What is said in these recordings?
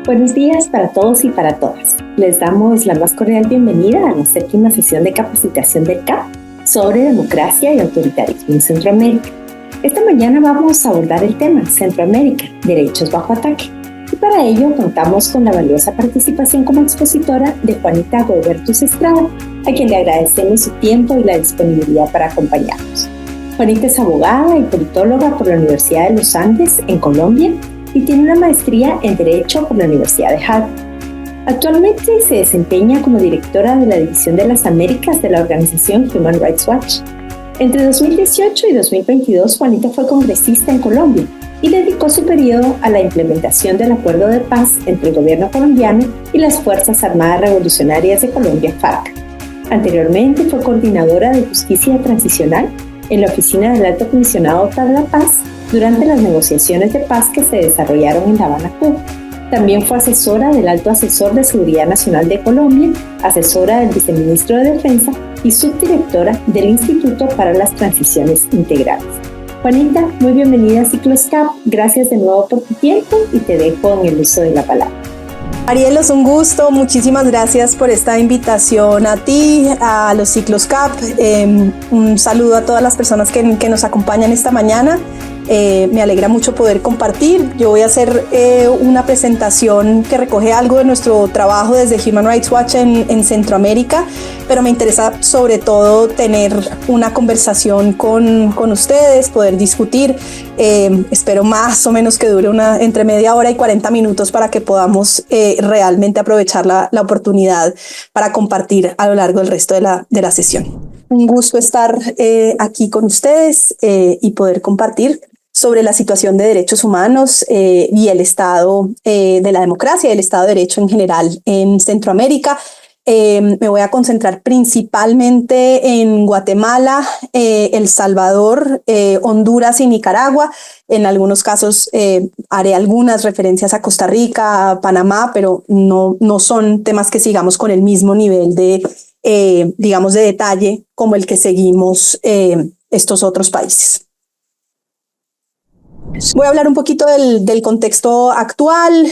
Buenos días para todos y para todas. Les damos la más cordial bienvenida a la 7ª sesión de capacitación del CAP sobre democracia y autoritarismo en Centroamérica. Esta mañana vamos a abordar el tema Centroamérica, derechos bajo ataque. Y para ello contamos con la valiosa participación como expositora de Juanita Gobertus Estrada, a quien le agradecemos su tiempo y la disponibilidad para acompañarnos. Juanita es abogada y politóloga por la Universidad de los Andes en Colombia y tiene una maestría en Derecho por la Universidad de Harvard. Actualmente se desempeña como directora de la División de las Américas de la organización Human Rights Watch. Entre 2018 y 2022, Juanita fue congresista en Colombia y dedicó su periodo a la implementación del acuerdo de paz entre el gobierno colombiano y las Fuerzas Armadas Revolucionarias de Colombia, FARC. Anteriormente fue coordinadora de Justicia Transicional en la Oficina del Alto Comisionado para la Paz durante las negociaciones de paz que se desarrollaron en La Habana, Cuba. También fue asesora del Alto Asesor de Seguridad Nacional de Colombia, asesora del Viceministro de Defensa y subdirectora del Instituto para las Transiciones Integrales. Juanita, muy bienvenida a Ciclos CAP. Gracias de nuevo por tu tiempo y te dejo en el uso de la palabra. Ariel, es un gusto. Muchísimas gracias por esta invitación a ti, a los Ciclos CAP. Un saludo a todas las personas que nos acompañan esta mañana. Me alegra mucho poder compartir. Yo voy a hacer una presentación que recoge algo de nuestro trabajo desde Human Rights Watch en Centroamérica, pero me interesa sobre todo tener una conversación con ustedes, poder discutir. Espero más o menos que dure entre media hora y 40 minutos para que podamos realmente aprovechar la oportunidad para compartir a lo largo del resto de la sesión. Un gusto estar aquí con ustedes y poder compartir sobre la situación de derechos humanos y el estado de la democracia y el estado de derecho en general en Centroamérica. Me voy a concentrar principalmente en Guatemala, El Salvador, Honduras y Nicaragua. En algunos casos haré algunas referencias a Costa Rica, a Panamá, pero no son temas que sigamos con el mismo nivel de detalle como el que seguimos estos otros países. Voy a hablar un poquito del contexto actual,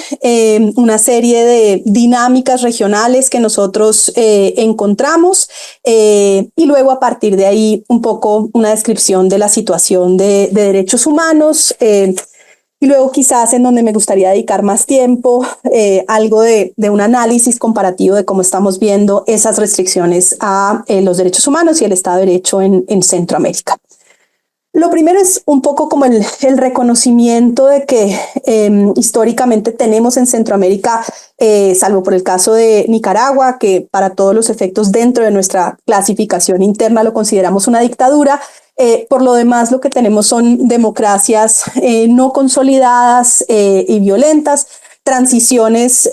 una serie de dinámicas regionales que nosotros encontramos y luego a partir de ahí un poco una descripción de la situación de derechos humanos y luego quizás en donde me gustaría dedicar más tiempo, algo de un análisis comparativo de cómo estamos viendo esas restricciones a los derechos humanos y el Estado de Derecho en Centroamérica. Lo primero es un poco como el reconocimiento de que históricamente tenemos en Centroamérica, salvo por el caso de Nicaragua, que para todos los efectos dentro de nuestra clasificación interna lo consideramos una dictadura. Por lo demás, lo que tenemos son democracias no consolidadas y violentas, transiciones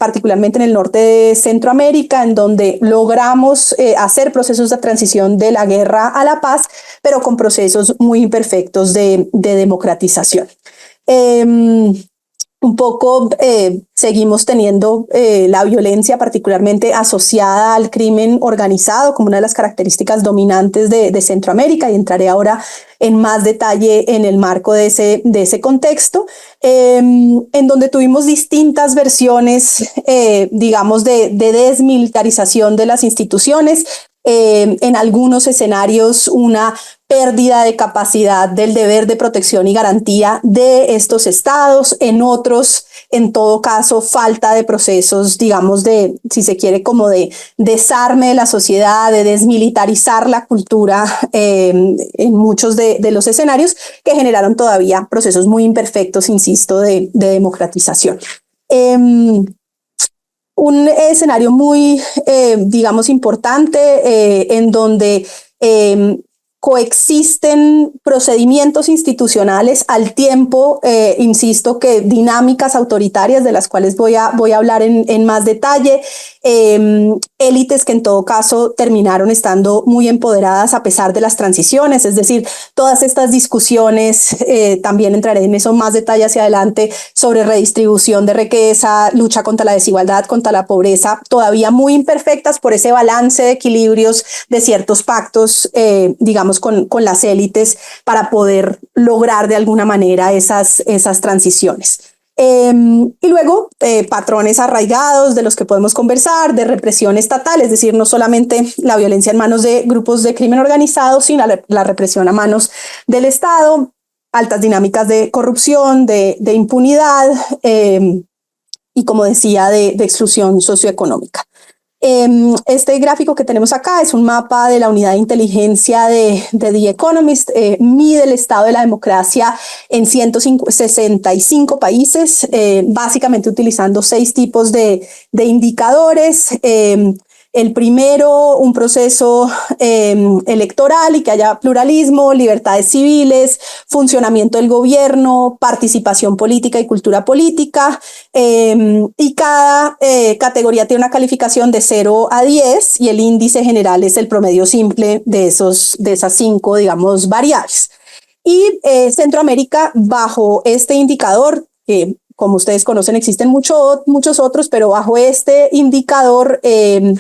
particularmente en el norte de Centroamérica, en donde logramos hacer procesos de transición de la guerra a la paz, pero con procesos muy imperfectos de democratización. Un poco seguimos teniendo la violencia particularmente asociada al crimen organizado como una de las características dominantes de Centroamérica, y entraré ahora en más detalle en el marco de ese contexto, en donde tuvimos distintas versiones, de desmilitarización de las instituciones. En algunos escenarios una pérdida de capacidad del deber de protección y garantía de estos estados, en otros, en todo caso, falta de procesos, si se quiere, como de desarme de la sociedad, de desmilitarizar la cultura en muchos de los escenarios que generaron todavía procesos muy imperfectos, insisto, de democratización. Un escenario muy, importante en donde coexisten procedimientos institucionales al tiempo, insisto, que dinámicas autoritarias de las cuales voy a hablar en más detalle, élites que en todo caso terminaron estando muy empoderadas a pesar de las transiciones, es decir, todas estas discusiones, también entraré en eso más detalle hacia adelante, sobre redistribución de riqueza, lucha contra la desigualdad, contra la pobreza, todavía muy imperfectas por ese balance de equilibrios de ciertos pactos, con las élites para poder lograr de alguna manera esas transiciones. Y luego patrones arraigados de los que podemos conversar, de represión estatal, es decir, no solamente la violencia en manos de grupos de crimen organizado, sino la represión a manos del Estado, altas dinámicas de corrupción, de impunidad y, como decía, de exclusión socioeconómica. Este gráfico que tenemos acá es un mapa de la unidad de inteligencia de The Economist, mide el estado de la democracia en 165 países, básicamente utilizando 6 tipos de indicadores. El primero, un proceso electoral y que haya pluralismo, libertades civiles, funcionamiento del gobierno, participación política y cultura política. Y cada categoría tiene una calificación de 0 a 10 y el índice general es el promedio simple de esas 5, digamos, variables. Y Centroamérica, bajo este indicador, que como ustedes conocen, existen muchos otros, pero bajo este indicador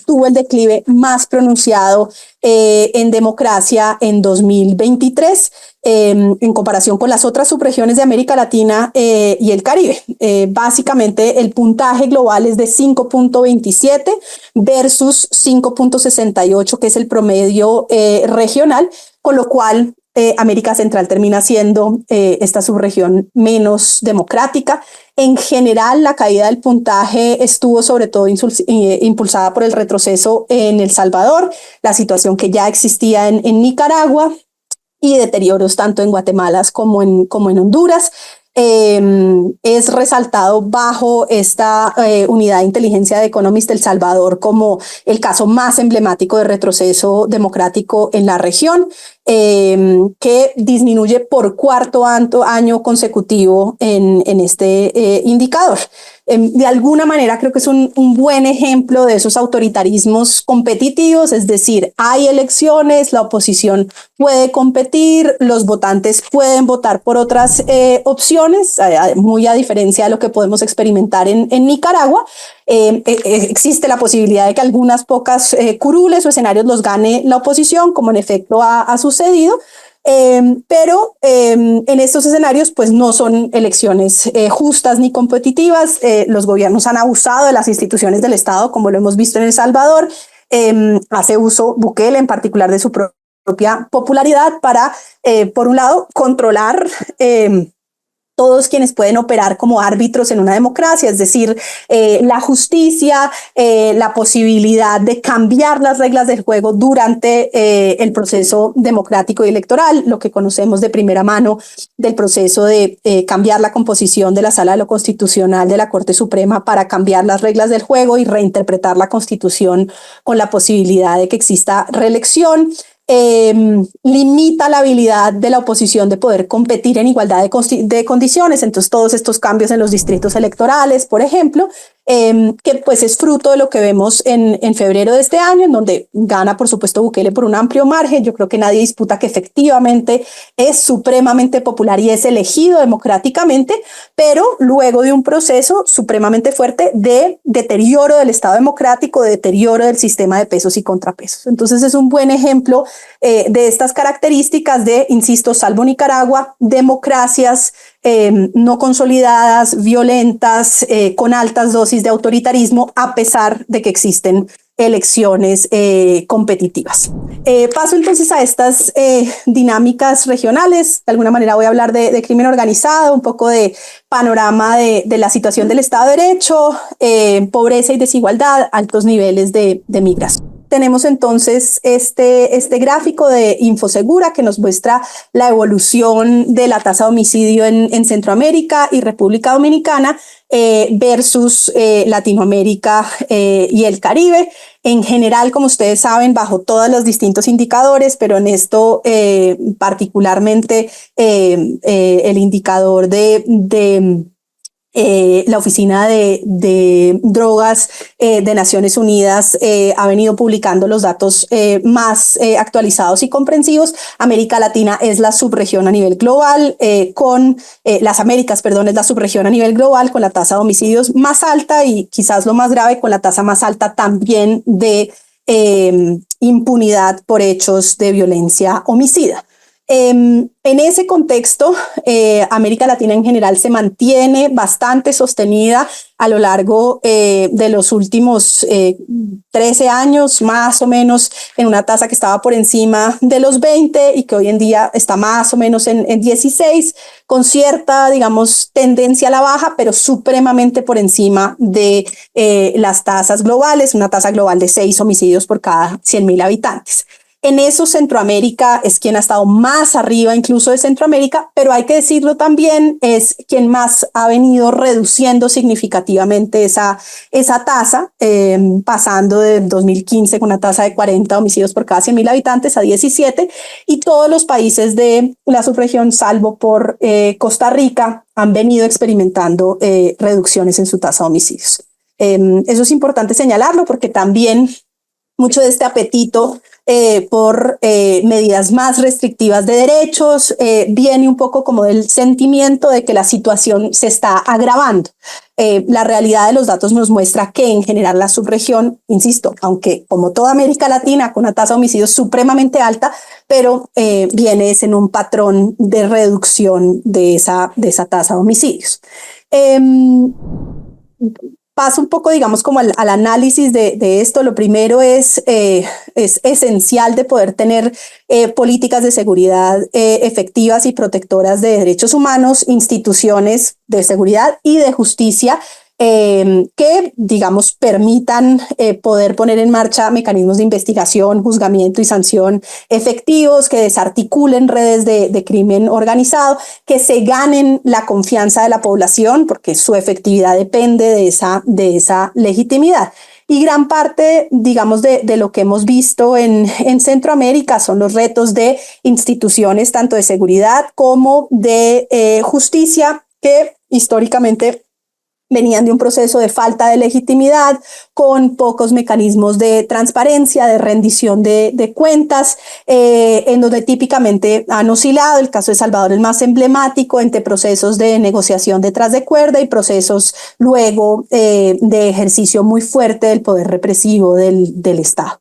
tuvo el declive más pronunciado en democracia en 2023 en comparación con las otras subregiones de América Latina y el Caribe. Básicamente, el puntaje global es de 5.27 versus 5.68, que es el promedio regional, con lo cual América Central termina siendo esta subregión menos democrática. En general, la caída del puntaje estuvo sobre todo impulsada por el retroceso en El Salvador, la situación que ya existía en Nicaragua y deterioros tanto en Guatemala como en Honduras. Es resaltado bajo esta unidad de inteligencia de Economist El Salvador como el caso más emblemático de retroceso democrático en la región, que disminuye por cuarto año consecutivo en este indicador. De alguna manera creo que es un buen ejemplo de esos autoritarismos competitivos, es decir, hay elecciones, la oposición puede competir, los votantes pueden votar por otras opciones, muy a diferencia de lo que podemos experimentar en Nicaragua. Existe la posibilidad de que algunas pocas curules o escenarios los gane la oposición, como en efecto ha sucedido. Pero en estos escenarios pues no son elecciones justas ni competitivas. Los gobiernos han abusado de las instituciones del Estado, como lo hemos visto en El Salvador. Hace uso Bukele en particular de su propia popularidad para, por un lado, controlar todos quienes pueden operar como árbitros en una democracia, es decir, la justicia, la posibilidad de cambiar las reglas del juego durante el proceso democrático y electoral, lo que conocemos de primera mano del proceso de cambiar la composición de la Sala de lo Constitucional de la Corte Suprema para cambiar las reglas del juego y reinterpretar la Constitución con la posibilidad de que exista reelección. Limita la habilidad de la oposición de poder competir en igualdad de condiciones. Entonces todos estos cambios en los distritos electorales, por ejemplo, que pues es fruto de lo que vemos en febrero de este año, en donde gana por supuesto Bukele por un amplio margen. Yo creo que nadie disputa que efectivamente es supremamente popular y es elegido democráticamente, pero luego de un proceso supremamente fuerte de deterioro del Estado democrático, de deterioro del sistema de pesos y contrapesos. Entonces es un buen ejemplo de estas características de, insisto, salvo Nicaragua, democracias no consolidadas, violentas, con altas dosis de autoritarismo, a pesar de que existen elecciones competitivas. Paso entonces a estas dinámicas regionales. De alguna manera voy a hablar de crimen organizado, un poco de panorama de la situación del Estado de Derecho, pobreza y desigualdad, altos niveles de migración. Tenemos entonces este gráfico de Infosegura que nos muestra la evolución de la tasa de homicidio en Centroamérica y República Dominicana versus Latinoamérica y el Caribe. En general, como ustedes saben, bajo todos los distintos indicadores, pero en esto particularmente el indicador de la Oficina de Drogas de Naciones Unidas ha venido publicando los datos más actualizados y comprensivos. América Latina es la subregión a nivel global, las Américas, perdón, es la subregión a nivel global con la tasa de homicidios más alta y quizás lo más grave, con la tasa más alta también de impunidad por hechos de violencia homicida. En ese contexto, América Latina en general se mantiene bastante sostenida a lo largo de los últimos 13 años, más o menos, en una tasa que estaba por encima de los 20 y que hoy en día está más o menos en 16, con cierta, digamos, tendencia a la baja, pero supremamente por encima de las tasas globales, una tasa global de 6 homicidios por cada 100.000 habitantes. En eso Centroamérica es quien ha estado más arriba incluso de Centroamérica, pero hay que decirlo también, es quien más ha venido reduciendo significativamente esa tasa, pasando de 2015 con una tasa de 40 homicidios por cada 100.000 habitantes a 17, y todos los países de la subregión, salvo por Costa Rica, han venido experimentando reducciones en su tasa de homicidios. Eso es importante señalarlo porque también mucho de este apetito por medidas más restrictivas de derechos viene un poco como del sentimiento de que la situación se está agravando. La realidad de los datos nos muestra que en general la subregión, insisto, aunque como toda América Latina con una tasa de homicidios supremamente alta, pero viene en un patrón de reducción de esa tasa de homicidios. Paso un poco, digamos, como al análisis de esto. Lo primero es esencial de poder tener políticas de seguridad efectivas y protectoras de derechos humanos, instituciones de seguridad y de justicia que, digamos, permitan poder poner en marcha mecanismos de investigación, juzgamiento y sanción efectivos, que desarticulen redes de crimen organizado, que se ganen la confianza de la población, porque su efectividad depende de esa legitimidad. Y gran parte, digamos, de lo que hemos visto en Centroamérica son los retos de instituciones, tanto de seguridad como de justicia, que históricamente venían de un proceso de falta de legitimidad, con pocos mecanismos de transparencia, de rendición de cuentas, en donde típicamente han oscilado, el caso de Salvador el más emblemático, entre procesos de negociación detrás de cuerda y procesos luego de ejercicio muy fuerte del poder represivo del Estado.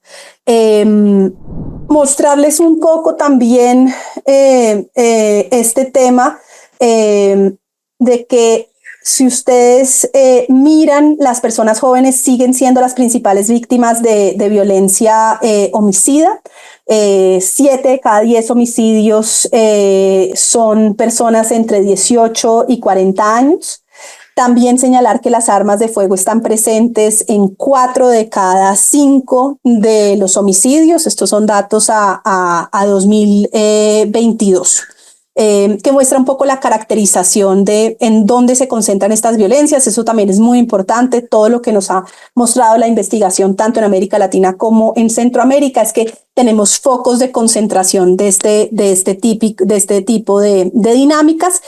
Mostrarles un poco también este tema de que si ustedes miran, las personas jóvenes siguen siendo las principales víctimas de violencia homicida. 7 de cada 10 homicidios son personas entre 18 y 40 años. También señalar que las armas de fuego están presentes en 4 de cada 5 de los homicidios. Estos son datos a 2022. Que muestra un poco la caracterización de en dónde se concentran estas violencias. Eso también es muy importante. Todo lo que nos ha mostrado la investigación, tanto en América Latina como en Centroamérica, es que tenemos focos de concentración de este tipo de dinámicas,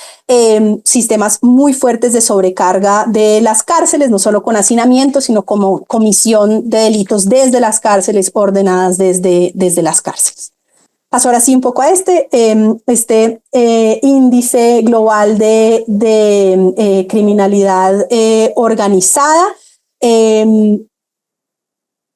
sistemas muy fuertes de sobrecarga de las cárceles, no solo con hacinamiento, sino como comisión de delitos desde las cárceles, ordenadas desde las cárceles. Paso ahora sí un poco a este índice global de criminalidad organizada.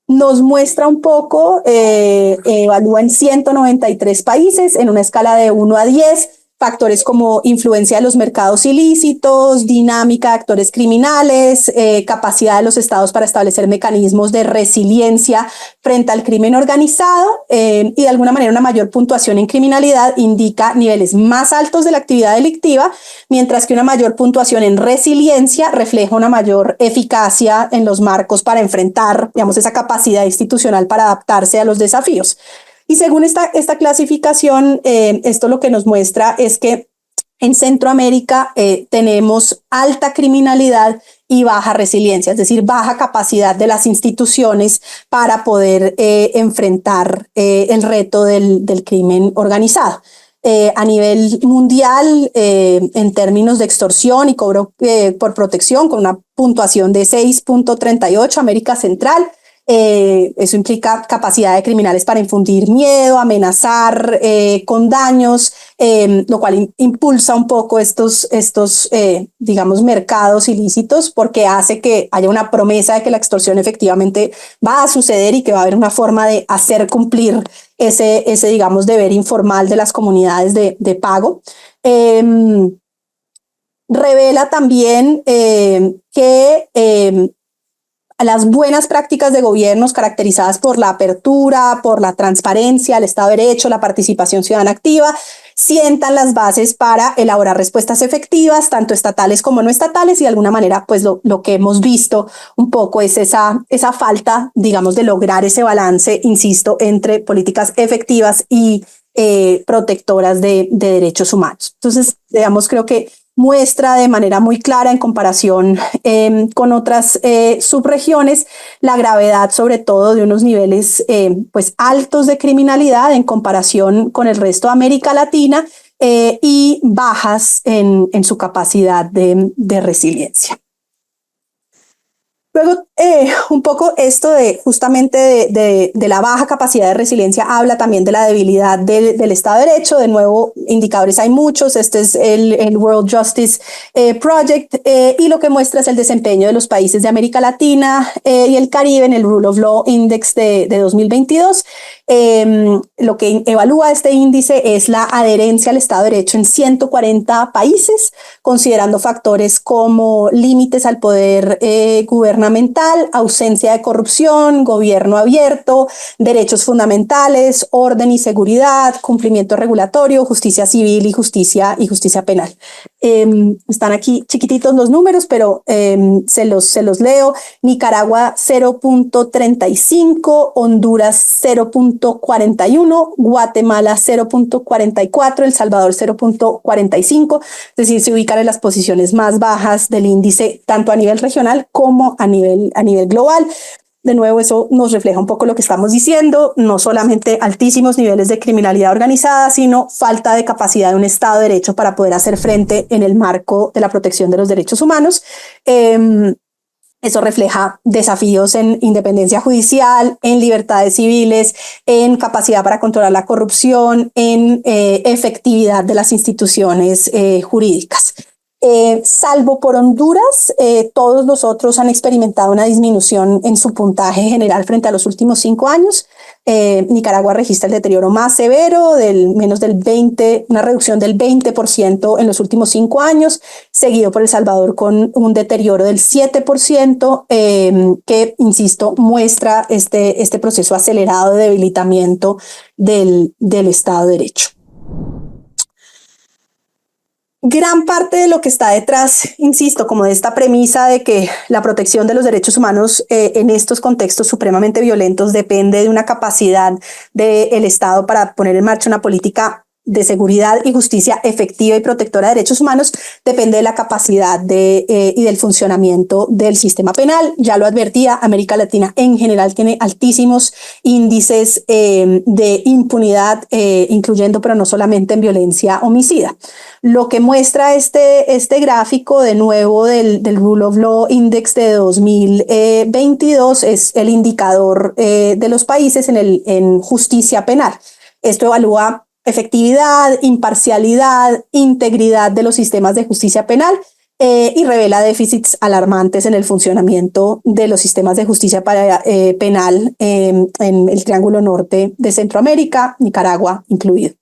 Nos muestra un poco, evalúa en 193 países en una escala de 1 a 10, factores como influencia de los mercados ilícitos, dinámica de actores criminales, capacidad de los estados para establecer mecanismos de resiliencia frente al crimen organizado, y de alguna manera una mayor puntuación en criminalidad indica niveles más altos de la actividad delictiva, mientras que una mayor puntuación en resiliencia refleja una mayor eficacia en los marcos para enfrentar, digamos, esa capacidad institucional para adaptarse a los desafíos. Y según esta clasificación, esto lo que nos muestra es que en Centroamérica tenemos alta criminalidad y baja resiliencia, es decir, baja capacidad de las instituciones para poder enfrentar el reto del crimen organizado. A nivel mundial, en términos de extorsión y cobro por protección, con una puntuación de 6.38, América Central, Eso implica capacidad de criminales para infundir miedo, amenazar con daños, lo cual impulsa un poco estos digamos, mercados ilícitos, porque hace que haya una promesa de que la extorsión efectivamente va a suceder y que va a haber una forma de hacer cumplir ese digamos, deber informal de las comunidades de pago. Revela también que las buenas prácticas de gobiernos caracterizadas por la apertura, por la transparencia, el Estado de Derecho, la participación ciudadana activa, sientan las bases para elaborar respuestas efectivas, tanto estatales como no estatales, y de alguna manera pues lo que hemos visto un poco es esa falta, digamos, de lograr ese balance, insisto, entre políticas efectivas y protectoras de derechos humanos. Entonces, digamos, creo que muestra de manera muy clara en comparación con otras subregiones la gravedad sobre todo de unos niveles pues altos de criminalidad en comparación con el resto de América Latina y bajas en su capacidad de resiliencia. Luego, un poco esto de justamente de la baja capacidad de resiliencia habla también de la debilidad del Estado de Derecho. De nuevo, indicadores hay muchos. Este es el World Justice Project y lo que muestra es el desempeño de los países de América Latina y el Caribe en el Rule of Law Index de 2022. Lo que evalúa este índice es la adherencia al Estado de Derecho en 140 países, considerando factores como límites al poder gubernamental, ausencia de corrupción, gobierno abierto, derechos fundamentales, orden y seguridad, cumplimiento regulatorio, justicia civil y justicia penal. Están aquí chiquititos los números, pero se los leo. Nicaragua 0.35, Honduras 0.41, Guatemala 0.44, El Salvador 0.45, es decir, se ubican en las posiciones más bajas del índice, tanto a nivel regional como a nivel global. De nuevo, eso nos refleja un poco lo que estamos diciendo, no solamente altísimos niveles de criminalidad organizada, sino falta de capacidad de un Estado de Derecho para poder hacer frente en el marco de la protección de los derechos humanos. Eso refleja desafíos en independencia judicial, en libertades civiles, en capacidad para controlar la corrupción, en efectividad de las instituciones jurídicas. Salvo por Honduras, todos los otros han experimentado una disminución en su puntaje general frente a los últimos 5 años. Nicaragua registra el deterioro más severo, una reducción del 20% en los últimos 5 años, seguido por El Salvador con un deterioro del 7%, que, insisto, muestra este proceso acelerado de debilitamiento del Estado de Derecho. Gran parte de lo que está detrás, insisto, como de esta premisa de que la protección de los derechos humanos en estos contextos supremamente violentos depende de una capacidad del Estado para poner en marcha una política de seguridad y justicia efectiva y protectora de derechos humanos, depende de la capacidad y del funcionamiento del sistema penal. Ya lo advertía, América Latina en general tiene altísimos índices de impunidad, incluyendo, pero no solamente en violencia homicida. Lo que muestra este gráfico, de nuevo, del Rule of Law Index de 2022 es el indicador de los países en justicia penal. Esto evalúa efectividad, imparcialidad, integridad de los sistemas de justicia penal y revela déficits alarmantes en el funcionamiento de los sistemas de justicia penal en el Triángulo Norte de Centroamérica, Nicaragua incluido.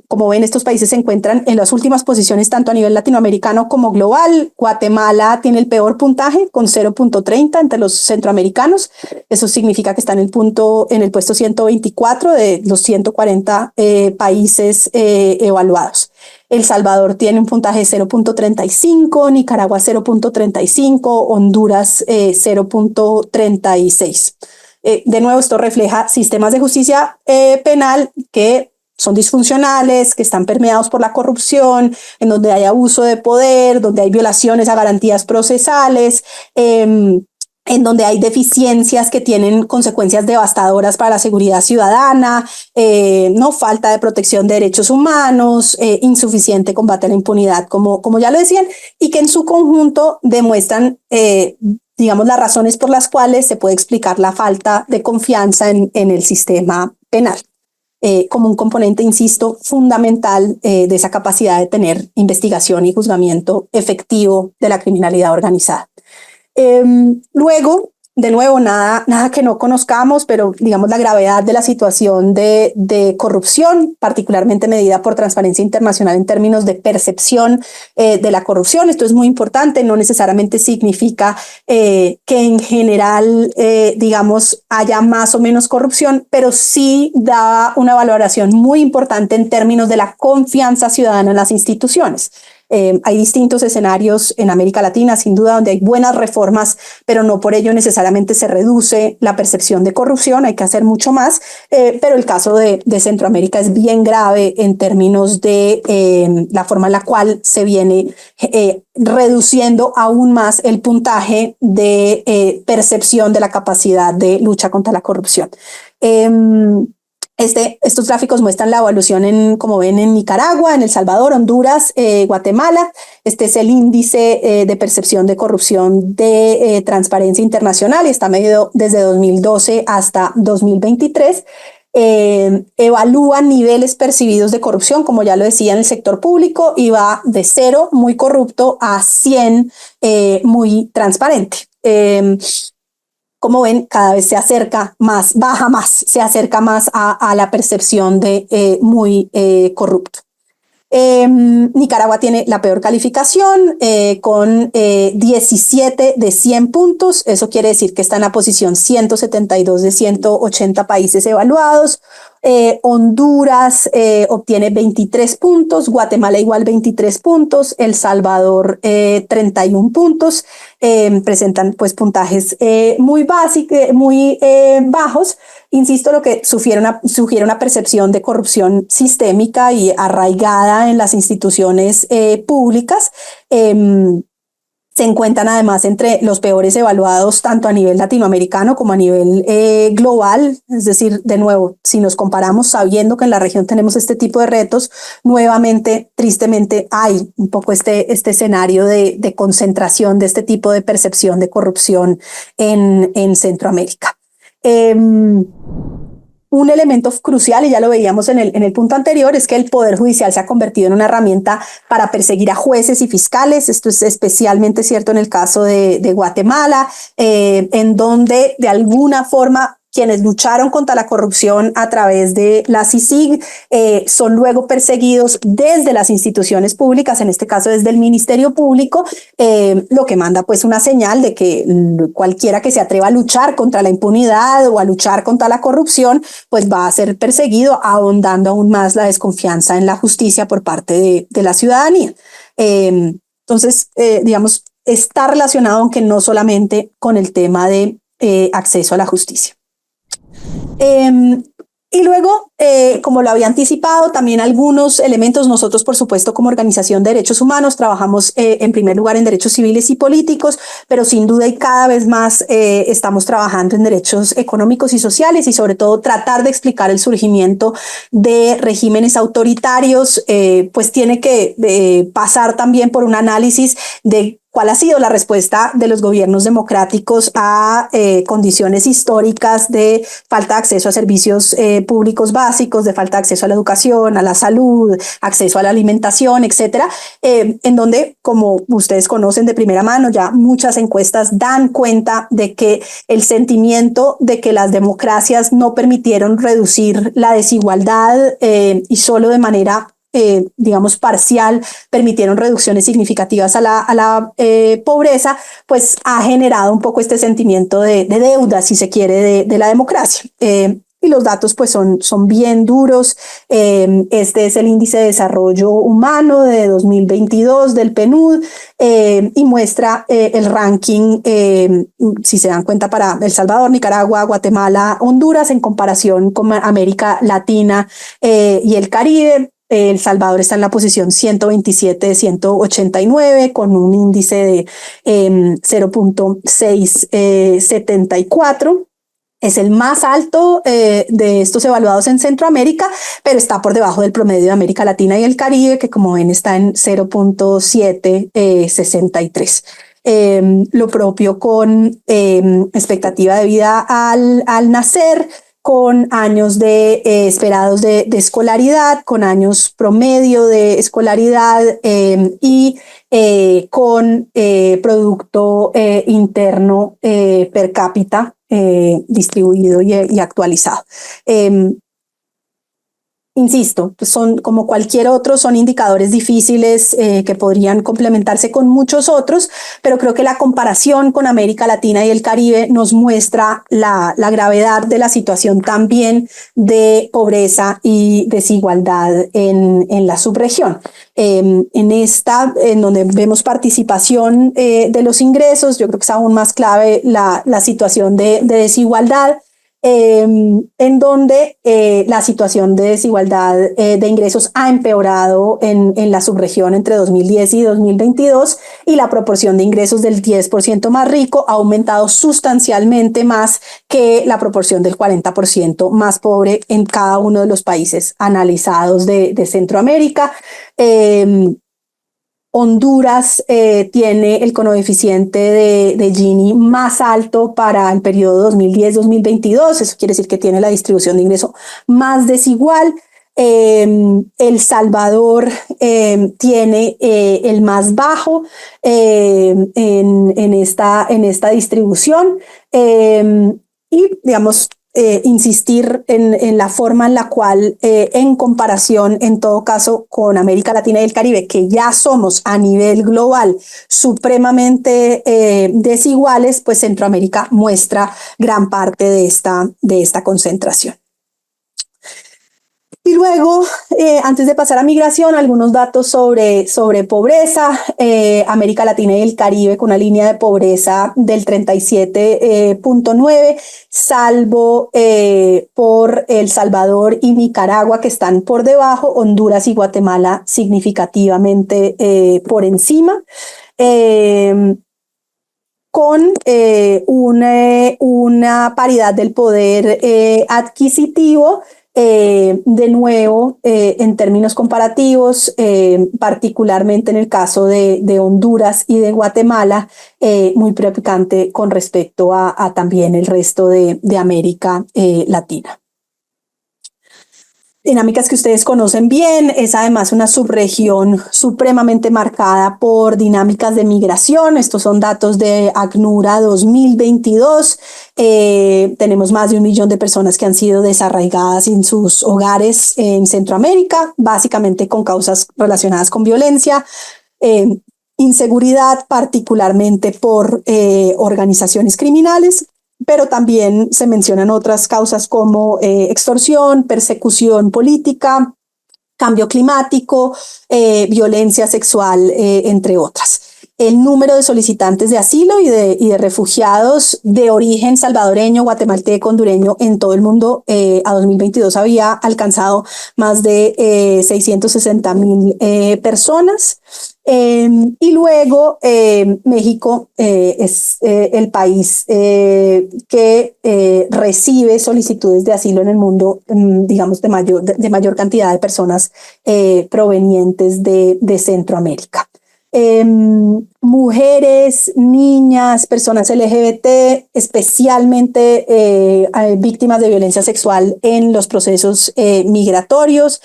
Como ven, estos países se encuentran en las últimas posiciones tanto a nivel latinoamericano como global. Guatemala tiene el peor puntaje con 0.30 entre los centroamericanos. Eso significa que está en el puesto 124 de los 140 países evaluados. El Salvador tiene un puntaje de 0.35, Nicaragua 0.35, Honduras 0.36. De nuevo, esto refleja sistemas de justicia penal que son disfuncionales, que están permeados por la corrupción, en donde hay abuso de poder, donde hay violaciones a garantías procesales, en donde hay deficiencias que tienen consecuencias devastadoras para la seguridad ciudadana, falta de protección de derechos humanos, insuficiente combate a la impunidad, como ya lo decían, y que en su conjunto demuestran digamos, las razones por las cuales se puede explicar la falta de confianza en el sistema penal. Como un componente, insisto, fundamental de esa capacidad de tener investigación y juzgamiento efectivo de la criminalidad organizada. Luego, de nuevo, nada que no conozcamos, pero digamos la gravedad de la situación de corrupción, particularmente medida por Transparencia Internacional en términos de percepción de la corrupción. Esto es muy importante, no necesariamente significa que en general, digamos, haya más o menos corrupción, pero sí da una valoración muy importante en términos de la confianza ciudadana en las instituciones. Hay distintos escenarios en América Latina, sin duda, donde hay buenas reformas, pero no por ello necesariamente se reduce la percepción de corrupción, hay que hacer mucho más, pero el caso de Centroamérica es bien grave en términos de la forma en la cual se viene reduciendo aún más el puntaje de percepción de la capacidad de lucha contra la corrupción. Estos gráficos muestran la evolución como ven, en Nicaragua, en El Salvador, Honduras, Guatemala. Este es el índice de percepción de corrupción de Transparencia Internacional y está medido desde 2012 hasta 2023. Evalúan niveles percibidos de corrupción, como ya lo decía, en el sector público, y va de 0, muy corrupto, a 100, muy transparente. Como ven, cada vez se acerca más, baja más, se acerca más a la percepción de muy corrupto. Nicaragua tiene la peor calificación con 17 de 100 puntos. Eso quiere decir que está en la posición 172 de 180 países evaluados. Honduras obtiene 23 puntos, Guatemala igual 23 puntos, El Salvador 31 puntos. Presentan pues puntajes muy básicos, muy bajos. Insisto, lo que sugiere una percepción de corrupción sistémica y arraigada en las instituciones públicas. Se encuentran además entre los peores evaluados tanto a nivel latinoamericano como a nivel global. Es decir, de nuevo, si nos comparamos sabiendo que en la región tenemos este tipo de retos, nuevamente, tristemente, hay un poco este escenario de concentración de este tipo de percepción de corrupción en Centroamérica. Un elemento crucial, y ya lo veíamos en el punto anterior, es que el Poder Judicial se ha convertido en una herramienta para perseguir a jueces y fiscales. Esto es especialmente cierto en el caso de Guatemala, en donde de alguna forma quienes lucharon contra la corrupción a través de la CICIG son luego perseguidos desde las instituciones públicas, en este caso desde el Ministerio Público, lo que manda pues una señal de que cualquiera que se atreva a luchar contra la impunidad o a luchar contra la corrupción, pues va a ser perseguido, ahondando aún más la desconfianza en la justicia por parte de la ciudadanía. Entonces, digamos, está relacionado, aunque no solamente con el tema de acceso a la justicia. Y luego, como lo había anticipado, también algunos elementos. Nosotros, por supuesto, como organización de derechos humanos, trabajamos en primer lugar en derechos civiles y políticos, pero sin duda y cada vez más estamos trabajando en derechos económicos y sociales, y sobre todo tratar de explicar el surgimiento de regímenes autoritarios, pues tiene que pasar también por un análisis de cuál ha sido la respuesta de los gobiernos democráticos a condiciones históricas de falta de acceso a servicios públicos básicos, de falta de acceso a la educación, a la salud, acceso a la alimentación, etcétera, en donde, como ustedes conocen de primera mano, ya muchas encuestas dan cuenta de que el sentimiento de que las democracias no permitieron reducir la desigualdad y solo de manera digamos, parcial, permitieron reducciones significativas a la pobreza, pues ha generado un poco este sentimiento de deuda, si se quiere, de la democracia. Y los datos pues son bien duros. Este es el Índice de Desarrollo Humano de 2022 del PNUD y muestra el ranking, si se dan cuenta, para El Salvador, Nicaragua, Guatemala, Honduras, en comparación con América Latina y el Caribe. El Salvador está en la posición 127 de 189 con un índice de 0.674. Es el más alto de estos evaluados en Centroamérica, pero está por debajo del promedio de América Latina y el Caribe, que como ven está en 0.763. lo propio con expectativa de vida al nacer, con años esperados de escolaridad, con años promedio de escolaridad y con Producto Interno per cápita distribuido y actualizado. Insisto, pues son como cualquier otro, son indicadores difíciles que podrían complementarse con muchos otros, pero creo que la comparación con América Latina y el Caribe nos muestra la gravedad de la situación también de pobreza y desigualdad en la subregión. En donde vemos participación de los ingresos, yo creo que es aún más clave la situación de desigualdad. En donde la situación de desigualdad de ingresos ha empeorado en la subregión entre 2010 y 2022 y la proporción de ingresos del 10% más rico ha aumentado sustancialmente más que la proporción del 40% más pobre en cada uno de los países analizados de Centroamérica. Honduras tiene el coeficiente de Gini más alto para el periodo 2010-2022, eso quiere decir que tiene la distribución de ingreso más desigual. El Salvador tiene el más bajo en esta distribución y digamos insistir en la forma en la cual, en comparación, en todo caso, con América Latina y el Caribe, que ya somos a nivel global supremamente desiguales, pues Centroamérica muestra gran parte de esta concentración. Y luego, antes de pasar a migración, algunos datos sobre pobreza. América Latina y el Caribe con una línea de pobreza del 37.9, salvo por El Salvador y Nicaragua, que están por debajo, Honduras y Guatemala significativamente por encima. Con una paridad del poder adquisitivo, de nuevo, en términos comparativos, particularmente en el caso de Honduras y de Guatemala, muy preocupante con respecto a también el resto de América Latina. Dinámicas que ustedes conocen bien, es además una subregión supremamente marcada por dinámicas de migración. Estos son datos de ACNUR 2022. Tenemos más de 1 millón de personas que han sido desarraigadas en sus hogares en Centroamérica, básicamente con causas relacionadas con violencia, inseguridad, particularmente por organizaciones criminales, pero también se mencionan otras causas como extorsión, persecución política, cambio climático, violencia sexual, entre otras. El número de solicitantes de asilo y de refugiados de origen salvadoreño, guatemalteco, hondureño en todo el mundo a 2022 había alcanzado más de 660,000 personas. Y luego México es el país que recibe solicitudes de asilo en el mundo, digamos, de mayor cantidad de personas provenientes de Centroamérica. Mujeres, niñas, personas LGBT, especialmente víctimas de violencia sexual en los procesos migratorios,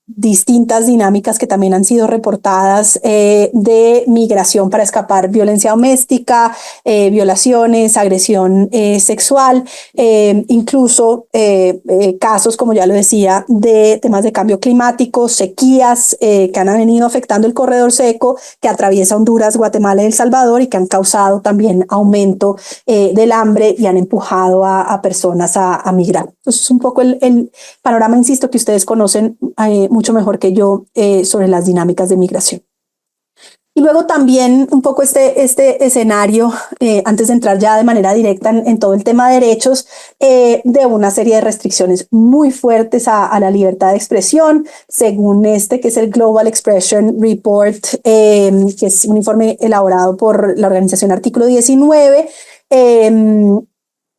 distintas dinámicas que también han sido reportadas de migración para escapar violencia doméstica, violaciones, agresión sexual, incluso casos, como ya lo decía, de temas de cambio climático, sequías que han venido afectando el corredor seco que atraviesa Honduras, Guatemala y El Salvador y que han causado también aumento del hambre y han empujado a personas a migrar. Entonces es un poco el panorama, insisto, que ustedes conocen mucho mejor que yo sobre las dinámicas de migración. Y luego también un poco este escenario, antes de entrar ya de manera directa en todo el tema de derechos, de una serie de restricciones muy fuertes a la libertad de expresión, según que es el Global Expression Report, que es un informe elaborado por la organización Artículo 19,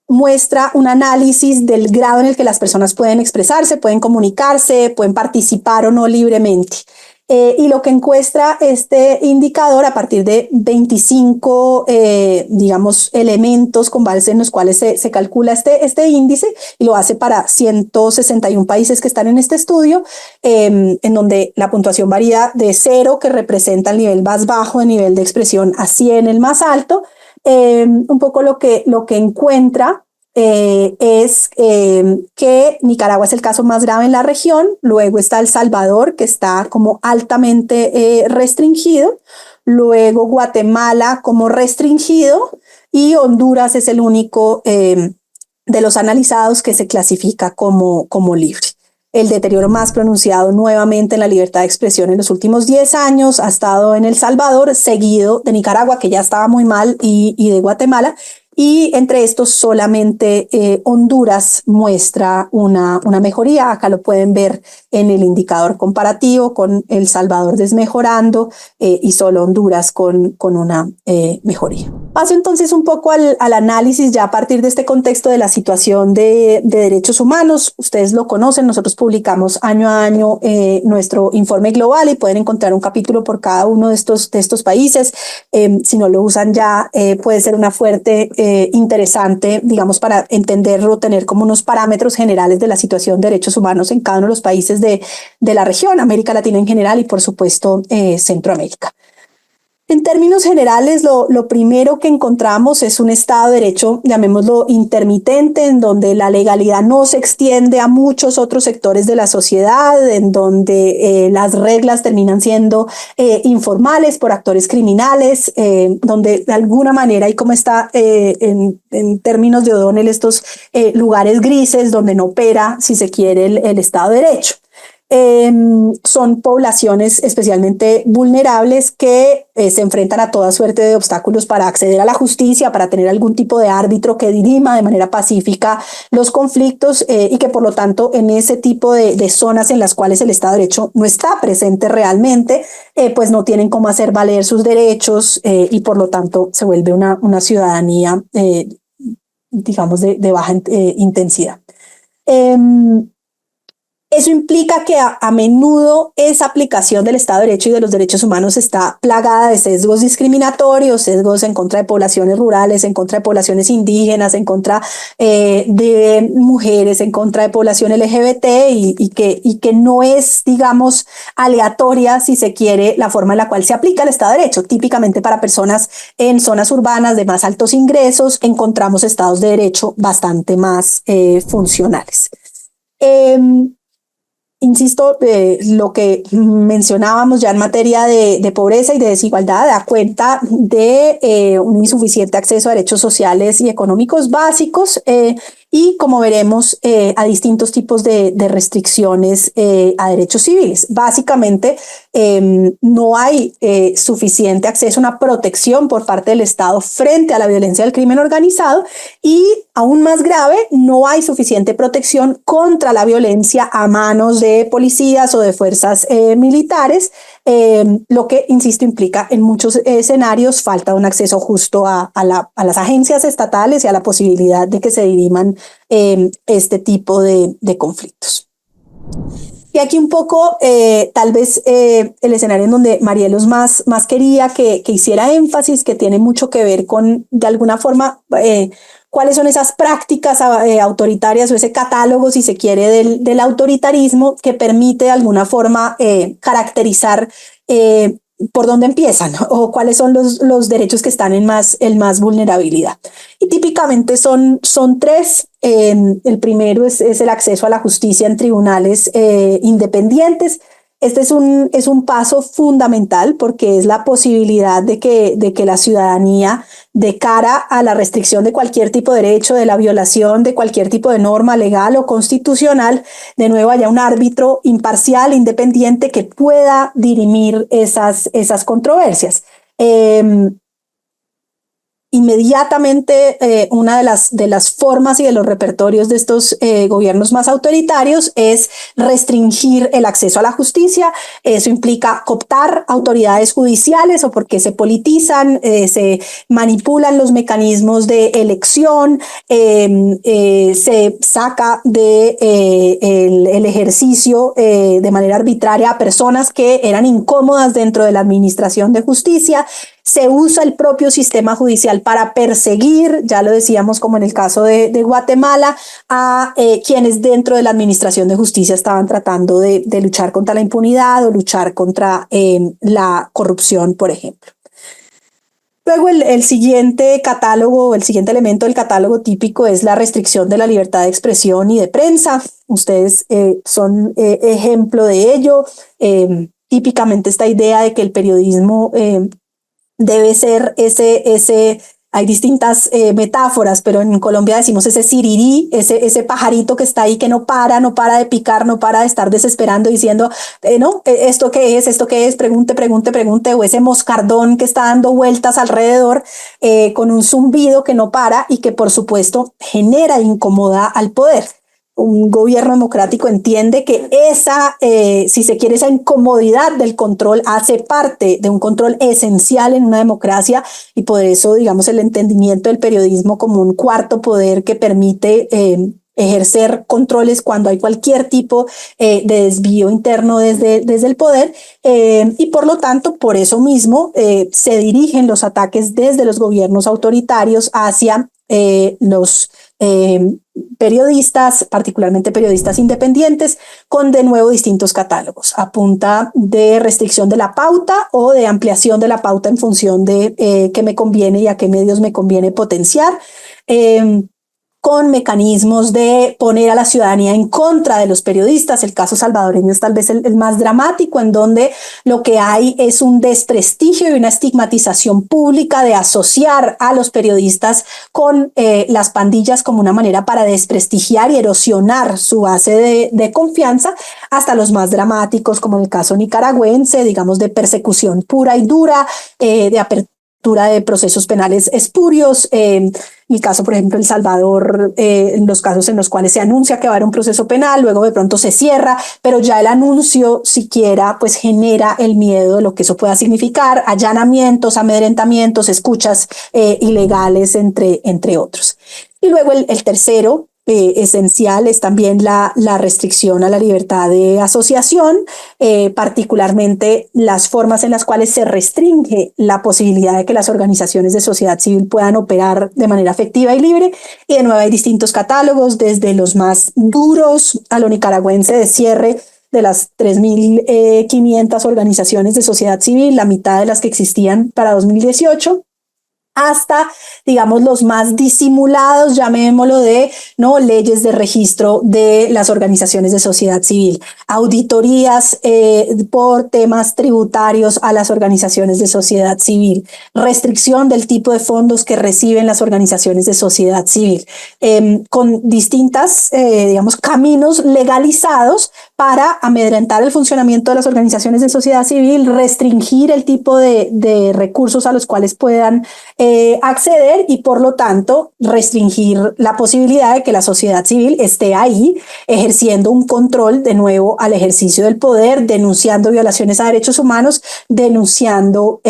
muestra un análisis del grado en el que las personas pueden expresarse, pueden comunicarse, pueden participar o no libremente. Y lo que encuentra este indicador a partir de 25, digamos, elementos con base en los cuales se calcula este índice, y lo hace para 161 países que están en este estudio, en donde la puntuación varía de 0, que representa el nivel más bajo de nivel de expresión, a 100, el más alto. Un poco lo que encuentra es que Nicaragua es el caso más grave en la región, luego está El Salvador, que está como altamente restringido, luego Guatemala como restringido, y Honduras es el único de los analizados que se clasifica como libre. El deterioro más pronunciado nuevamente en la libertad de expresión en los últimos 10 años ha estado en El Salvador, seguido de Nicaragua, que ya estaba muy mal, y de Guatemala. Y entre estos solamente Honduras muestra una mejoría. Acá lo pueden ver en el indicador comparativo, con El Salvador desmejorando y solo Honduras con una mejoría. Paso entonces un poco al análisis ya a partir de este contexto de la situación de derechos humanos. Ustedes lo conocen, nosotros publicamos año a año nuestro informe global, y pueden encontrar un capítulo por cada uno de estos países. Si no lo usan ya, puede ser una fuente interesante, digamos, para entenderlo, tener como unos parámetros generales de la situación de derechos humanos en cada uno de los países de la región, América Latina en general, y por supuesto Centroamérica. En términos generales, lo primero que encontramos es un Estado de Derecho, llamémoslo intermitente, en donde la legalidad no se extiende a muchos otros sectores de la sociedad, en donde las reglas terminan siendo informales por actores criminales, donde de alguna manera hay como está en términos de O'Donnell estos lugares grises donde no opera, si se quiere, el Estado de Derecho. Son poblaciones especialmente vulnerables que se enfrentan a toda suerte de obstáculos para acceder a la justicia, para tener algún tipo de árbitro que dirima de manera pacífica los conflictos, y que por lo tanto en ese tipo de zonas en las cuales el Estado de Derecho no está presente realmente, pues no tienen cómo hacer valer sus derechos, y por lo tanto se vuelve una ciudadanía digamos de baja intensidad. Eso implica que a menudo esa aplicación del Estado de Derecho y de los derechos humanos está plagada de sesgos discriminatorios, sesgos en contra de poblaciones rurales, en contra de poblaciones indígenas, en contra de mujeres, en contra de población LGBT, y que no es, digamos, aleatoria, si se quiere, la forma en la cual se aplica el Estado de Derecho. Típicamente para personas en zonas urbanas de más altos ingresos encontramos estados de derecho bastante más funcionales. Insisto, lo que mencionábamos ya en materia de pobreza y de desigualdad da cuenta de un insuficiente acceso a derechos sociales y económicos básicos, y, como veremos, a distintos tipos de restricciones a derechos civiles. Básicamente, no hay suficiente acceso a una protección por parte del Estado frente a la violencia del crimen organizado, y, aún más grave, no hay suficiente protección contra la violencia a manos de policías o de fuerzas militares, lo que, insisto, implica en muchos escenarios falta de un acceso justo a las agencias estatales y a la posibilidad de que se diriman este tipo de conflictos. Y aquí un poco, tal vez, el escenario en donde Marielos más quería que hiciera énfasis, que tiene mucho que ver con, de alguna forma, cuáles son esas prácticas autoritarias, o ese catálogo, si se quiere, del autoritarismo, que permite de alguna forma caracterizar por dónde empiezan, o cuáles son los derechos que están en más vulnerabilidad. Y típicamente son tres. El primero es el acceso a la justicia en tribunales independientes. Este es un paso fundamental, porque es la posibilidad de que la ciudadanía, de cara a la restricción de cualquier tipo de derecho, de la violación de cualquier tipo de norma legal o constitucional, de nuevo haya un árbitro imparcial, independiente, que pueda dirimir esas controversias. inmediatamente una de las formas y de los repertorios de estos gobiernos más autoritarios es restringir el acceso a la justicia. Eso implica cooptar autoridades judiciales o porque se politizan, se manipulan los mecanismos de elección, se saca de el ejercicio de manera arbitraria a personas que eran incómodas dentro de la administración de justicia. Se usa el propio sistema judicial para perseguir, ya lo decíamos como en el caso de Guatemala, a quienes dentro de la administración de justicia estaban tratando de luchar contra la impunidad o luchar contra la corrupción, por ejemplo. Luego el siguiente catálogo, el siguiente elemento del catálogo típico es la restricción de la libertad de expresión y de prensa. Ustedes son ejemplo de ello. Típicamente esta idea de que el periodismo debe ser hay distintas metáforas, pero en Colombia decimos ese sirirí, ese pajarito que está ahí que no para de picar, no para de estar desesperando diciendo, no, ¿esto qué es? Pregunte, o ese moscardón que está dando vueltas alrededor con un zumbido que no para y que por supuesto genera incomodidad al poder. Un gobierno democrático entiende que si se quiere, esa incomodidad del control hace parte de un control esencial en una democracia y por eso, digamos, el entendimiento del periodismo como un cuarto poder que permite ejercer controles cuando hay cualquier tipo de desvío interno desde el poder y por lo tanto, por eso mismo, se dirigen los ataques desde los gobiernos autoritarios hacia los periodistas, particularmente periodistas independientes, con de nuevo distintos catálogos, a punta de restricción de la pauta o de ampliación de la pauta en función de qué me conviene y a qué medios me conviene potenciar. Con mecanismos de poner a la ciudadanía en contra de los periodistas. El caso salvadoreño es tal vez el más dramático, en donde lo que hay es un desprestigio y una estigmatización pública de asociar a los periodistas con las pandillas como una manera para desprestigiar y erosionar su base de confianza, hasta los más dramáticos, como en el caso nicaragüense, digamos, de persecución pura y dura, de apertura de procesos penales espurios. El caso, por ejemplo, El Salvador, en los casos en los cuales se anuncia que va a haber un proceso penal, luego de pronto se cierra, pero ya el anuncio siquiera pues genera el miedo de lo que eso pueda significar, allanamientos, amedrentamientos, escuchas ilegales, entre otros. Y luego el tercero, esencial, es también la restricción a la libertad de asociación, particularmente las formas en las cuales se restringe la posibilidad de que las organizaciones de sociedad civil puedan operar de manera efectiva y libre. Y de nuevo hay distintos catálogos, desde los más duros a lo nicaragüense de cierre de las 3.500 organizaciones de sociedad civil, la mitad de las que existían para 2018, hasta, digamos, los más disimulados, llamémoslo, de leyes de registro de las organizaciones de sociedad civil, auditorías por temas tributarios a las organizaciones de sociedad civil, restricción del tipo de fondos que reciben las organizaciones de sociedad civil, con distintas, digamos, caminos legalizados para amedrentar el funcionamiento de las organizaciones de sociedad civil, restringir el tipo de recursos a los cuales puedan acceder y por lo tanto restringir la posibilidad de que la sociedad civil esté ahí ejerciendo un control de nuevo al ejercicio del poder, denunciando violaciones a derechos humanos, denunciando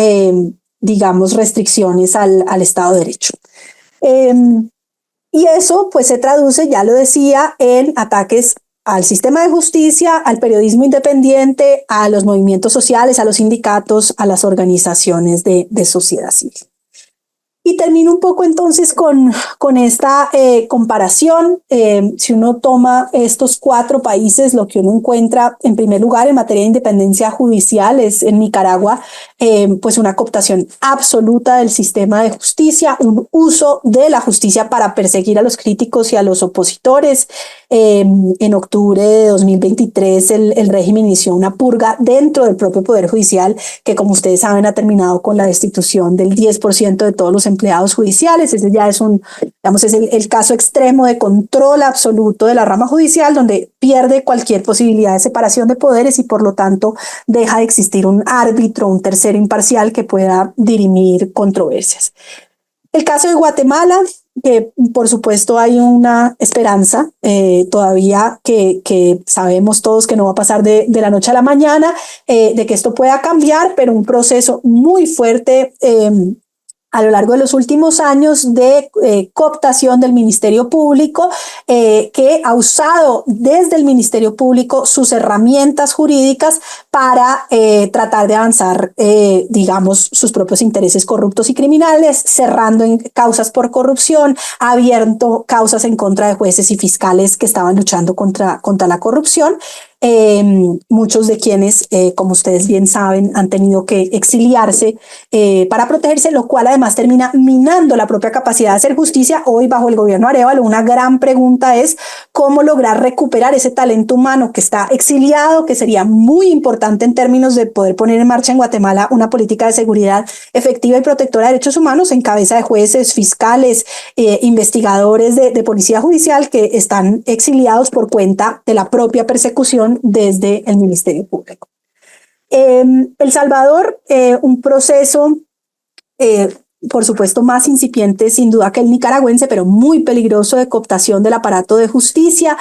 digamos restricciones al Estado de Derecho. Y eso pues se traduce, ya lo decía, en ataques al sistema de justicia, al periodismo independiente, a los movimientos sociales, a los sindicatos, a las organizaciones de sociedad civil. Y termino un poco entonces con esta comparación. Si uno toma estos 4 países, lo que uno encuentra en primer lugar en materia de independencia judicial es en Nicaragua, pues una cooptación absoluta del sistema de justicia, un uso de la justicia para perseguir a los críticos y a los opositores. En octubre de 2023 el régimen inició una purga dentro del propio Poder Judicial que, como ustedes saben, ha terminado con la destitución del 10% de todos los empleados judiciales. Ese ya es es el caso extremo de control absoluto de la rama judicial, donde pierde cualquier posibilidad de separación de poderes y por lo tanto deja de existir un árbitro, un tercero imparcial que pueda dirimir controversias. El caso de Guatemala, que por supuesto hay una esperanza todavía que sabemos todos que no va a pasar de la noche a la mañana, de que esto pueda cambiar, pero un proceso muy fuerte a lo largo de los últimos años de cooptación del Ministerio Público, que ha usado desde el Ministerio Público sus herramientas jurídicas para tratar de avanzar, digamos, sus propios intereses corruptos y criminales, cerrando en causas por corrupción, abierto causas en contra de jueces y fiscales que estaban luchando contra la corrupción. Muchos de quienes, como ustedes bien saben, han tenido que exiliarse para protegerse, lo cual además termina minando la propia capacidad de hacer justicia. Hoy, bajo el gobierno Arévalo, una gran pregunta es cómo lograr recuperar ese talento humano que está exiliado, que sería muy importante en términos de poder poner en marcha en Guatemala una política de seguridad efectiva y protectora de derechos humanos en cabeza de jueces, fiscales, investigadores de policía judicial que están exiliados por cuenta de la propia persecución desde el Ministerio Público. El Salvador, un proceso por supuesto más incipiente sin duda que el nicaragüense, pero muy peligroso de cooptación del aparato de justicia.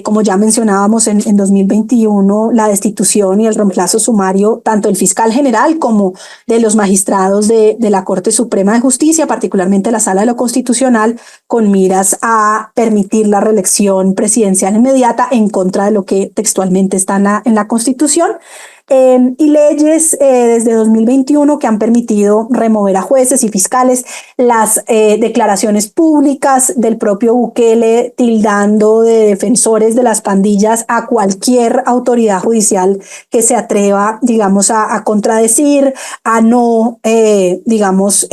Como ya mencionábamos en 2021, la destitución y el reemplazo sumario tanto del fiscal general como de los magistrados de la Corte Suprema de Justicia, particularmente la Sala de lo Constitucional, con miras a permitir la reelección presidencial inmediata en contra de lo que textualmente está en la Constitución. Y leyes desde 2021 que han permitido remover a jueces y fiscales, las declaraciones públicas del propio Bukele tildando de defensores de las pandillas a cualquier autoridad judicial que se atreva, digamos, a contradecir, a no, digamos,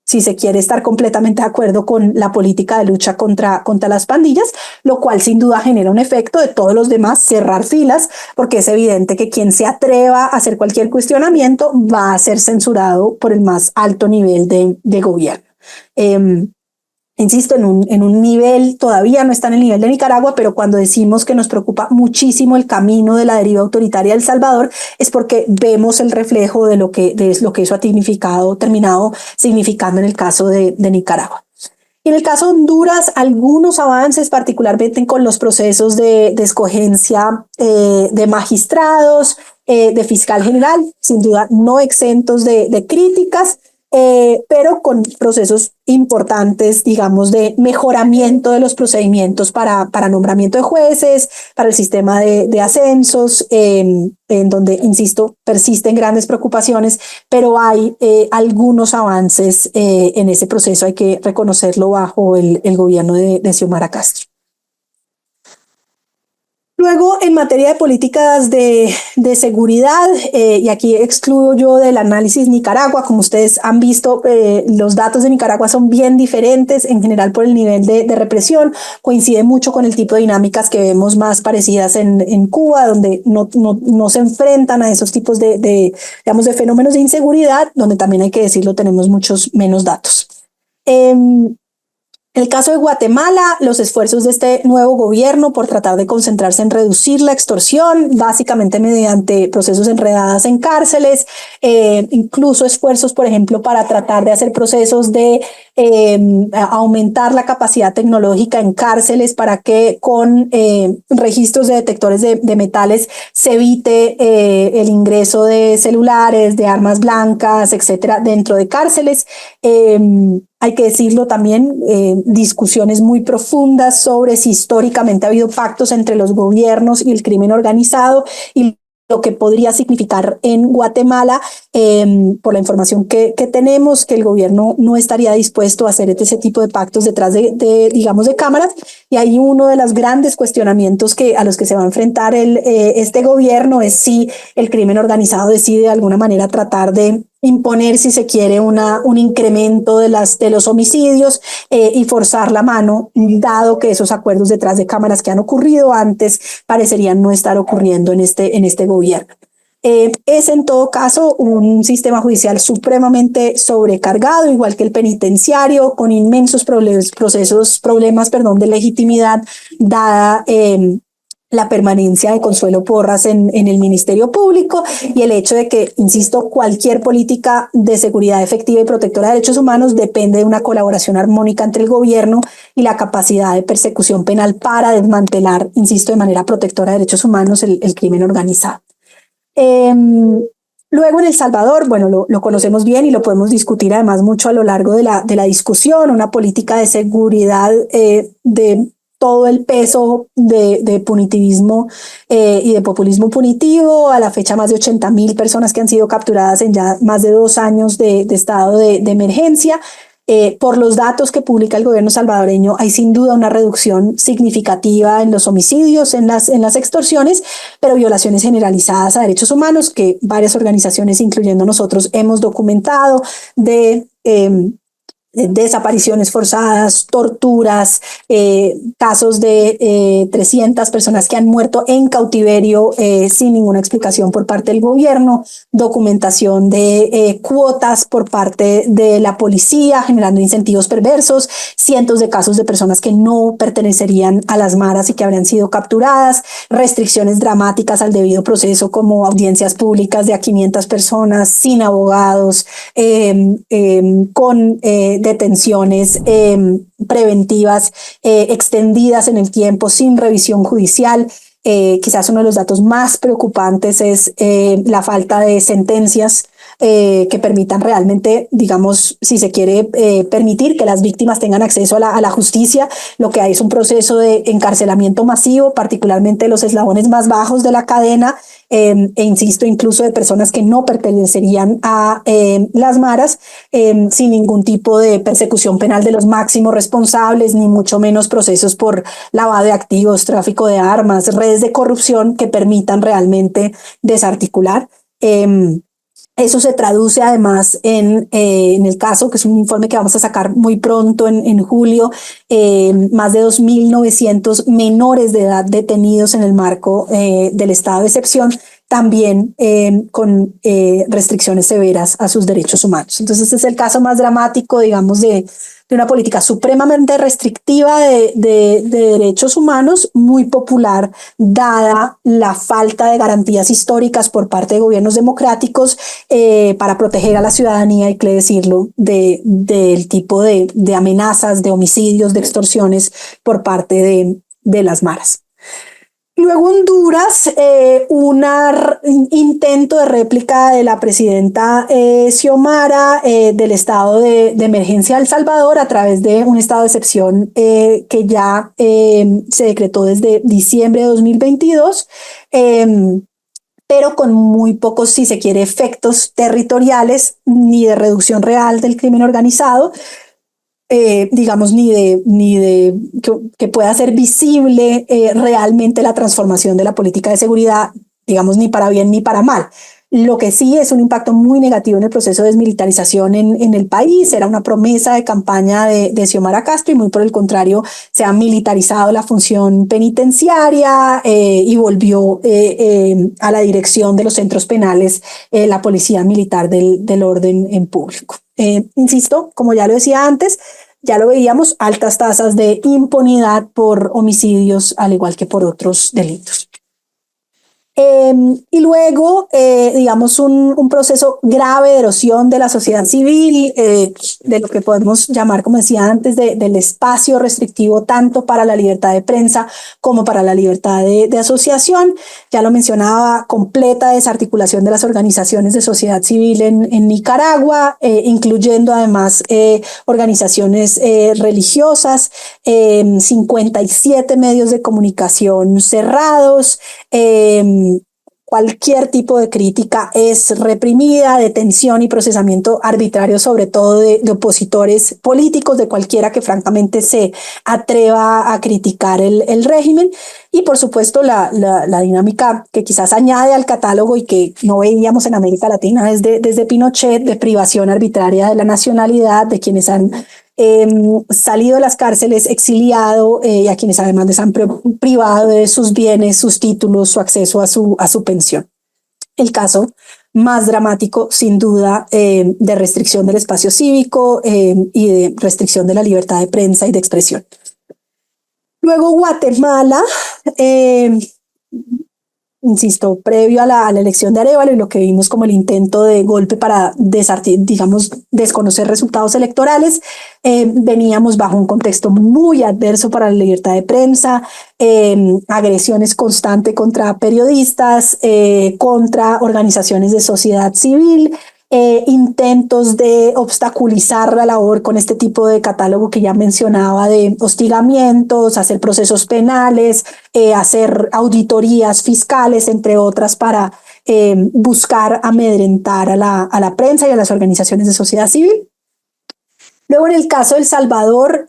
si se quiere estar completamente de acuerdo con la política de lucha contra las pandillas, lo cual sin duda genera un efecto de todos los demás cerrar filas, porque es evidente que quien se atreva a hacer cualquier cuestionamiento va a ser censurado por el más alto nivel de gobierno. Insisto, en un nivel, todavía no está en el nivel de Nicaragua, pero cuando decimos que nos preocupa muchísimo el camino de la deriva autoritaria de El Salvador, es porque vemos el reflejo de lo que eso ha terminado significando en el caso de Nicaragua. Y en el caso de Honduras, algunos avances, particularmente con los procesos de escogencia de magistrados, de fiscal general, sin duda no exentos de críticas, pero con procesos importantes, digamos, de mejoramiento de los procedimientos para nombramiento de jueces, para el sistema de ascensos, en donde, insisto, persisten grandes preocupaciones, pero hay algunos avances en ese proceso, hay que reconocerlo bajo el gobierno de Xiomara Castro. Luego, en materia de políticas de seguridad, y aquí excluyo yo del análisis Nicaragua, como ustedes han visto, los datos de Nicaragua son bien diferentes en general por el nivel de represión, coincide mucho con el tipo de dinámicas que vemos más parecidas en Cuba, donde no se enfrentan a esos tipos digamos, de fenómenos de inseguridad, donde también hay que decirlo, tenemos muchos menos datos. En el caso de Guatemala, los esfuerzos de este nuevo gobierno por tratar de concentrarse en reducir la extorsión, básicamente mediante procesos enredadas en cárceles, incluso esfuerzos, por ejemplo, para tratar de hacer procesos de aumentar la capacidad tecnológica en cárceles para que con registros de detectores de metales se evite el ingreso de celulares, de armas blancas, etcétera, dentro de cárceles. Hay que decirlo también, discusiones muy profundas sobre si históricamente ha habido pactos entre los gobiernos y el crimen organizado y lo que podría significar en Guatemala, por la información que tenemos, que el gobierno no estaría dispuesto a hacer ese tipo de pactos detrás digamos, de cámaras. Y hay uno de los grandes cuestionamientos a los que se va a enfrentar este gobierno es si el crimen organizado decide de alguna manera tratar de imponer, si se quiere, un incremento de los homicidios y forzar la mano, dado que esos acuerdos detrás de cámaras que han ocurrido antes parecerían no estar ocurriendo en este gobierno. Es en todo caso un sistema judicial supremamente sobrecargado, igual que el penitenciario, con inmensos problemas de legitimidad, dada la permanencia de Consuelo Porras en el Ministerio Público y el hecho de que, insisto, cualquier política de seguridad efectiva y protectora de derechos humanos depende de una colaboración armónica entre el gobierno y la capacidad de persecución penal para desmantelar, insisto, de manera protectora de derechos humanos el crimen organizado. Luego en El Salvador, bueno, lo conocemos bien y lo podemos discutir además mucho a lo largo de la discusión, una política de seguridad de todo el peso de punitivismo y de populismo punitivo. A la fecha, más de 80.000 personas que han sido capturadas en ya más de 2 años de estado de emergencia. Por los datos que publica el gobierno salvadoreño, hay sin duda una reducción significativa en los homicidios, en las extorsiones, pero violaciones generalizadas a derechos humanos que varias organizaciones, incluyendo nosotros, hemos documentado de desapariciones forzadas, torturas, casos de 300 personas que han muerto en cautiverio sin ninguna explicación por parte del gobierno, documentación de cuotas por parte de la policía generando incentivos perversos, cientos de casos de personas que no pertenecerían a las maras y que habrían sido capturadas, restricciones dramáticas al debido proceso como audiencias públicas de a 500 personas sin abogados, con detenciones preventivas extendidas en el tiempo sin revisión judicial. Quizás uno de los datos más preocupantes es la falta de sentencias que permitan realmente, digamos, si se quiere permitir que las víctimas tengan acceso a la justicia. Lo que hay es un proceso de encarcelamiento masivo, particularmente los eslabones más bajos de la cadena, e insisto, incluso de personas que no pertenecerían a las maras, sin ningún tipo de persecución penal de los máximos responsables, ni mucho menos procesos por lavado de activos, tráfico de armas, redes de corrupción que permitan realmente desarticular. Eso se traduce además en el caso, que es un informe que vamos a sacar muy pronto en julio, más de 2.900 menores de edad detenidos en el marco del estado de excepción, también con restricciones severas a sus derechos humanos. Entonces, este es el caso más dramático, digamos, de una política supremamente restrictiva de derechos humanos, muy popular, dada la falta de garantías históricas por parte de gobiernos democráticos para proteger a la ciudadanía, hay que decirlo, del tipo de amenazas, de homicidios, de extorsiones por parte de las maras. Luego Honduras, un intento de réplica de la presidenta Xiomara del estado de emergencia de El Salvador a través de un estado de excepción que ya se decretó desde diciembre de 2022, pero con muy pocos, si se quiere, efectos territoriales ni de reducción real del crimen organizado. Digamos, ni de que pueda ser visible realmente la transformación de la política de seguridad, digamos, ni para bien ni para mal. Lo que sí es un impacto muy negativo en el proceso de desmilitarización en el país. Era una promesa de campaña de Xiomara Castro y muy por el contrario se ha militarizado la función penitenciaria y volvió a la dirección de los centros penales la policía militar del orden en público. Insisto, como ya lo decía antes, ya lo veíamos, altas tasas de impunidad por homicidios, al igual que por otros delitos. Y luego, digamos, un proceso grave de erosión de la sociedad civil, de lo que podemos llamar, como decía antes, del espacio restrictivo tanto para la libertad de prensa como para la libertad de asociación. Ya lo mencionaba, completa desarticulación de las organizaciones de sociedad civil en Nicaragua, incluyendo además organizaciones religiosas, 57 medios de comunicación cerrados, cualquier tipo de crítica es reprimida, detención y procesamiento arbitrario, sobre todo de opositores políticos, de cualquiera que francamente se atreva a criticar el régimen. Y por supuesto la dinámica que quizás añade al catálogo y que no veíamos en América Latina desde Pinochet, de privación arbitraria de la nacionalidad, de quienes han salido de las cárceles, exiliado y a quienes además les han privado de sus bienes, sus títulos, su acceso a su pensión. El caso más dramático, sin duda, de restricción del espacio cívico y de restricción de la libertad de prensa y de expresión. Luego Guatemala, insisto, previo a la elección de Arévalo y lo que vimos como el intento de golpe para desconocer resultados electorales, veníamos bajo un contexto muy adverso para la libertad de prensa, agresiones constantes contra periodistas, contra organizaciones de sociedad civil, intentos de obstaculizar la labor con este tipo de catálogo que ya mencionaba, de hostigamientos, hacer procesos penales, hacer auditorías fiscales, entre otras, para buscar amedrentar a la prensa y a las organizaciones de sociedad civil. Luego, en el caso de El Salvador,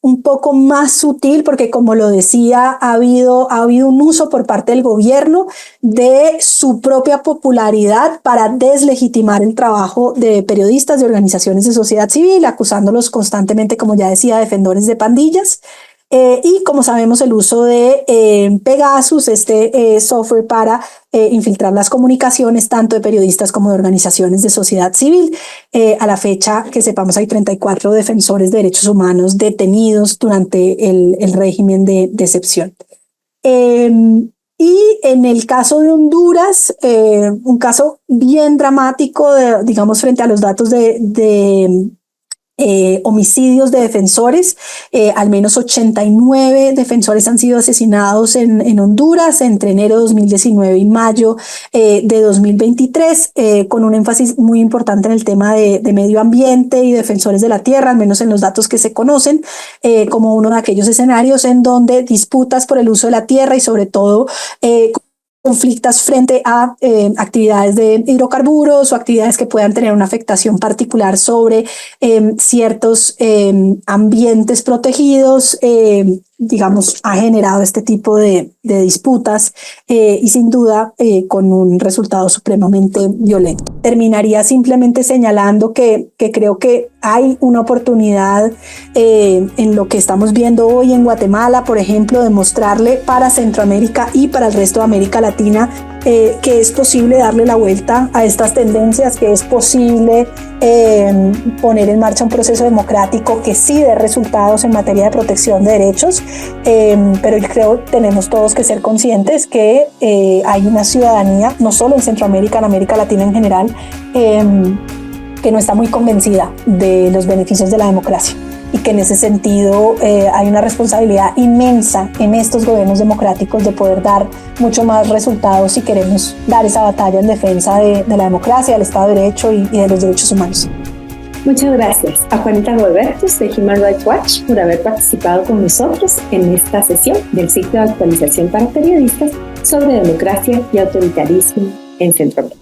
un poco más sutil, porque como lo decía, ha habido un uso por parte del gobierno de su propia popularidad para deslegitimar el trabajo de periodistas, de organizaciones de sociedad civil, acusándolos constantemente, como ya decía, de defensores de pandillas. Y como sabemos, el uso de Pegasus, este software para infiltrar las comunicaciones tanto de periodistas como de organizaciones de sociedad civil. A la fecha, que sepamos, hay 34 defensores de derechos humanos detenidos durante el régimen de excepción. Y en el caso de Honduras, un caso bien dramático, digamos, frente a los datos de homicidios de defensores. Al menos 89 defensores han sido asesinados en Honduras entre enero de 2019 y mayo de 2023, con un énfasis muy importante en el tema de medio ambiente y defensores de la tierra, al menos en los datos que se conocen, como uno de aquellos escenarios en donde disputas por el uso de la tierra y sobre todo conflictos frente a actividades de hidrocarburos o actividades que puedan tener una afectación particular sobre ciertos ambientes protegidos, digamos, ha generado este tipo de disputas y sin duda con un resultado supremamente violento. Terminaría simplemente señalando que creo que hay una oportunidad en lo que estamos viendo hoy en Guatemala, por ejemplo, de mostrarle para Centroamérica y para el resto de América Latina que es posible darle la vuelta a estas tendencias, que es posible poner en marcha un proceso democrático que sí dé resultados en materia de protección de derechos, pero yo creo que tenemos todos que ser conscientes que hay una ciudadanía, no solo en Centroamérica, en América Latina en general, que no está muy convencida de los beneficios de la democracia, y que en ese sentido hay una responsabilidad inmensa en estos gobiernos democráticos de poder dar mucho más resultados si queremos dar esa batalla en defensa de la democracia, del Estado de Derecho y de los derechos humanos. Muchas gracias a Juanita Gualbertos de Human Rights Watch por haber participado con nosotros en esta sesión del ciclo de actualización para periodistas sobre democracia y autoritarismo en Centroamérica.